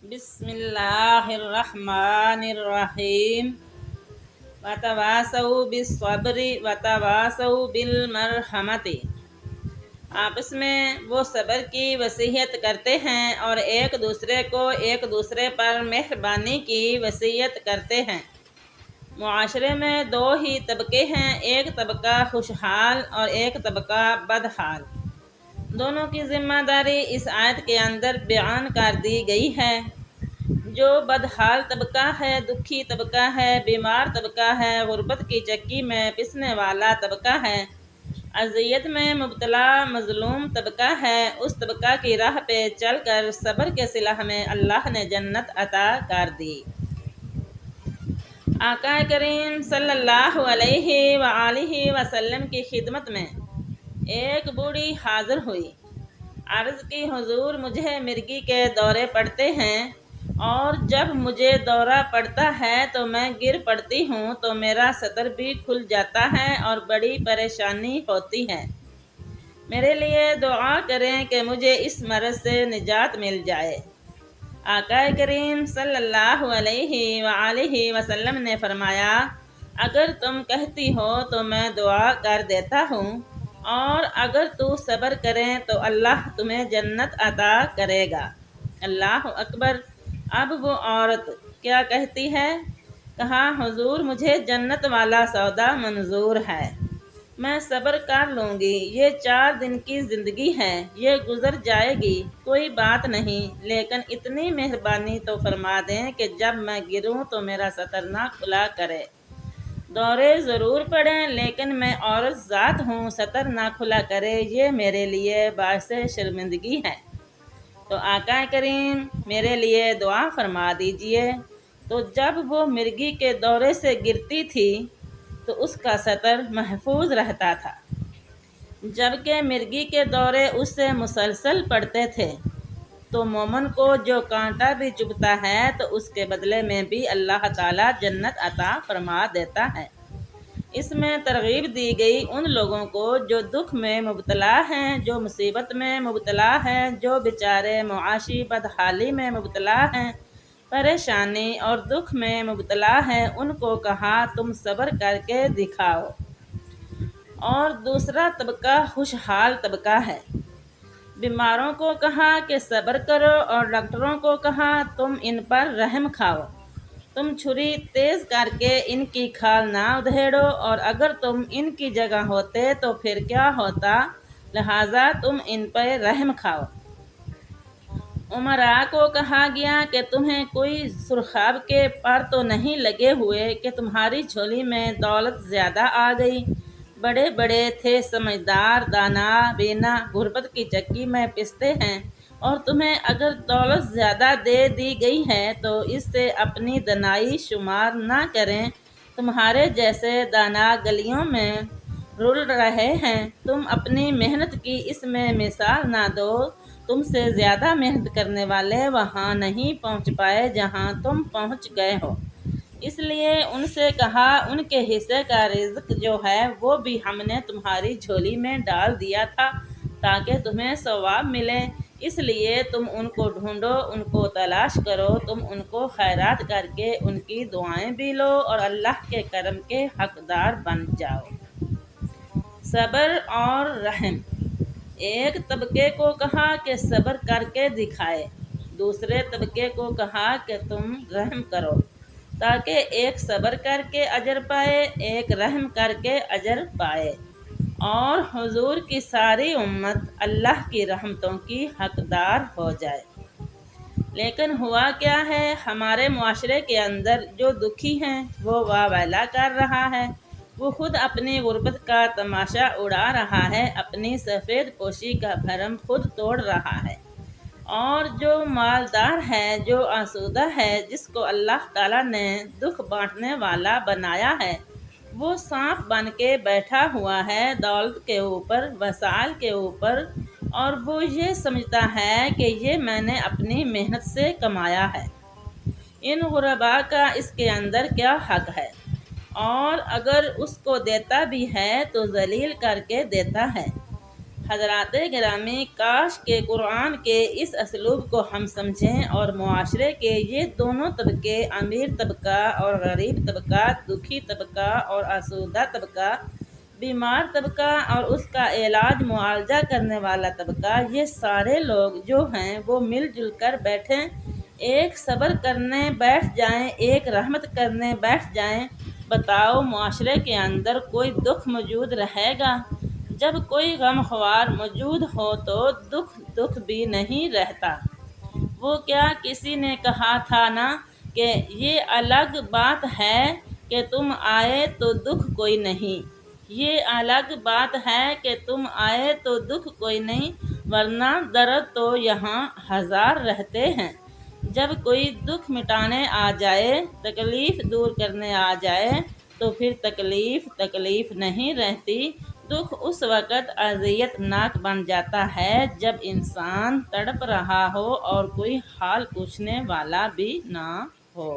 بسم اللہ الرحمن الرحیم وتواصوا بالصبر وتواصوا بالمرحمۃ۔ آپس میں وہ صبر کی وصیت کرتے ہیں اور ایک دوسرے پر مہربانی کی وصیت کرتے ہیں۔ معاشرے میں دو ہی طبقے ہیں، ایک طبقہ خوشحال اور ایک طبقہ بدحال۔ دونوں کی ذمہ داری اس آیت کے اندر بیان کر دی گئی ہے۔ جو بدحال طبقہ ہے، دکھی طبقہ ہے، بیمار طبقہ ہے، غربت کی چکی میں پسنے والا طبقہ ہے، اذیت میں مبتلا مظلوم طبقہ ہے، اس طبقہ کی راہ پہ چل کر صبر کے صلح میں اللہ نے جنت عطا کر دی۔ آقا کریم صلی اللہ علیہ وآلہ وسلم کی خدمت میں ایک بوڑھی حاضر ہوئی، عرض کی حضور مجھے مرگی کے دورے پڑتے ہیں اور جب مجھے دورہ پڑتا ہے تو میں گر پڑتی ہوں تو میرا سطر بھی کھل جاتا ہے اور بڑی پریشانی ہوتی ہے، میرے لیے دعا کریں کہ مجھے اس مرض سے نجات مل جائے۔ آقا کریم صلی اللہ علیہ وآلہ وسلم نے فرمایا، اگر تم کہتی ہو تو میں دعا کر دیتا ہوں، اور اگر تو صبر کریں تو اللہ تمہیں جنت عطا کرے گا۔ اللہ اکبر! اب وہ عورت کیا کہتی ہے؟ کہا، حضور مجھے جنت والا سودا منظور ہے، میں صبر کر لوں گی، یہ 4 دن کی زندگی ہے، یہ گزر جائے گی، کوئی بات نہیں، لیکن اتنی مہربانی تو فرما دیں کہ جب میں گروں تو میرا سطر نہ کھلا کرے۔ دورے ضرور پڑیں لیکن میں عورت ذات ہوں، سطر نہ کھلا کرے یہ میرے لیے باعث شرمندگی ہے، تو آقا کریم میرے لیے دعا فرما دیجئے۔ تو جب وہ مرگی کے دورے سے گرتی تھی تو اس کا سطر محفوظ رہتا تھا، جبکہ مرگی کے دورے اس سے مسلسل پڑتے تھے۔ تو مومن کو جو کانٹا بھی چبھتا ہے تو اس کے بدلے میں بھی اللہ تعالی جنت عطا فرما دیتا ہے۔ اس میں ترغیب دی گئی ان لوگوں کو جو دکھ میں مبتلا ہیں، جو مصیبت میں مبتلا ہیں، جو بیچارے معاشی بدحالی میں مبتلا ہیں، پریشانی اور دکھ میں مبتلا ہیں، ان کو کہا تم صبر کر کے دکھاؤ۔ اور دوسرا طبقہ خوشحال طبقہ ہے، بیماروں کو کہا کہ صبر کرو اور ڈاکٹروں کو کہا تم ان پر رحم کھاؤ، تم چھری تیز کر کے ان کی کھال نہ ادھیڑو، اور اگر تم ان کی جگہ ہوتے تو پھر کیا ہوتا، لہٰذا تم ان پر رحم کھاؤ۔ امراء کو کہا گیا کہ تمہیں کوئی سرخاب کے پر تو نہیں لگے ہوئے کہ تمہاری جھولی میں دولت زیادہ آ گئی، بڑے بڑے تھے سمجھدار، دانا، بینا، غربت کی چکی میں پستے ہیں، اور تمہیں اگر دولت زیادہ دے دی گئی ہے تو اس سے اپنی دنائی شمار نہ کریں، تمہارے جیسے دانا گلیوں میں رل رہے ہیں، تم اپنی محنت کی اس میں مثال نہ دو، تم سے زیادہ محنت کرنے والے وہاں نہیں پہنچ پائے جہاں تم پہنچ گئے ہو، اس لیے ان سے کہا ان کے حصے کا رزق جو ہے وہ بھی ہم نے تمہاری جھولی میں ڈال دیا تھا تاکہ تمہیں ثواب ملے، اس لیے تم ان کو ڈھونڈو، ان کو تلاش کرو، تم ان کو خیرات کر کے ان کی دعائیں بھی لو اور اللہ کے کرم کے حقدار بن جاؤ۔ صبر اور رحم۔ ایک طبقے کو کہا کہ صبر کر کے دکھائے، دوسرے طبقے کو کہا کہ تم رحم کرو، تاکہ ایک صبر کر کے اجر پائے، ایک رحم کر کے اجر پائے، اور حضور کی ساری امت اللہ کی رحمتوں کی حقدار ہو جائے۔ لیکن ہوا کیا ہے، ہمارے معاشرے کے اندر جو دکھی ہیں وہ واہ والا کر رہا ہے، وہ خود اپنی غربت کا تماشا اڑا رہا ہے، اپنی سفید پوشی کا بھرم خود توڑ رہا ہے، اور جو مالدار ہے، جو آسودہ ہے، جس کو اللہ تعالیٰ نے دکھ بانٹنے والا بنایا ہے، وہ سانپ بن کے بیٹھا ہوا ہے دولت کے اوپر، وسائل کے اوپر، اور وہ یہ سمجھتا ہے کہ یہ میں نے اپنی محنت سے کمایا ہے۔ ان غرباء کا اس کے اندر کیا حق ہے؟ اور اگر اس کو دیتا بھی ہے تو ذلیل کر کے دیتا ہے۔ حضرات گرامی، کاش کہ قرآن کے اس اسلوب کو ہم سمجھیں اور معاشرے کے یہ دونوں طبقے، امیر طبقہ اور غریب طبقہ، دکھی طبقہ اور آسودہ طبقہ، بیمار طبقہ اور اس کا علاج معالجہ کرنے والا طبقہ، یہ سارے لوگ جو ہیں وہ مل جل کر بیٹھیں، ایک صبر کرنے بیٹھ جائیں، ایک رحمت کرنے بیٹھ جائیں۔ بتاؤ معاشرے کے اندر کوئی دکھ موجود رہے گا؟ جب کوئی غم خوار موجود ہو تو دکھ بھی نہیں رہتا۔ وہ کیا کسی نے کہا تھا نا کہ یہ الگ بات ہے کہ تم آئے تو دکھ کوئی نہیں، یہ الگ بات ہے کہ تم آئے تو دکھ کوئی نہیں، ورنہ درد تو یہاں ہزار رہتے ہیں۔ جب کوئی دکھ مٹانے آ جائے، تکلیف دور کرنے آ جائے تو پھر تکلیف نہیں رہتی۔ دکھ اس وقت اذیت ناک بن جاتا ہے جب انسان تڑپ رہا ہو اور کوئی حال پوچھنے والا بھی نہ ہو۔